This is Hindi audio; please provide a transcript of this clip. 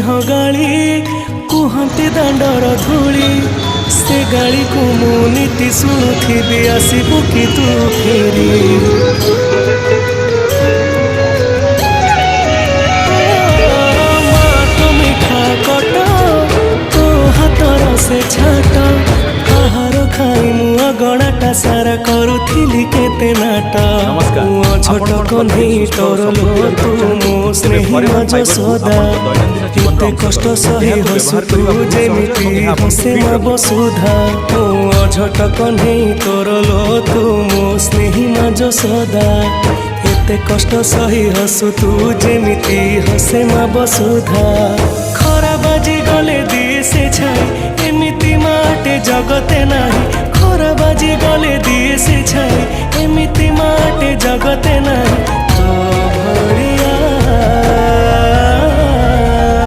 स्नेह गाली कुहती दांडर धूली से गाली को मु नीति शुणुथी आसबू कि तू फेरी से छाट आहार खाई मु अगणाटा सारा करुथिली केते नाट छोट कन्हई तोर लो तू मो स्नेही मज सदा केते कष्ट सही हसु तू जेमिति हसे मा बसुधा छोट कन्हई तोर लो तू मो स्नेही मज सदा एते कष्ट सही हसु तू जेमिति हसे मा बसुधा खरा बाजी गले दिए से छाई एमिति माटे जगते नाही खरा बाजी गले दिए से छाई एमिति माटे जगते नाही तो भरी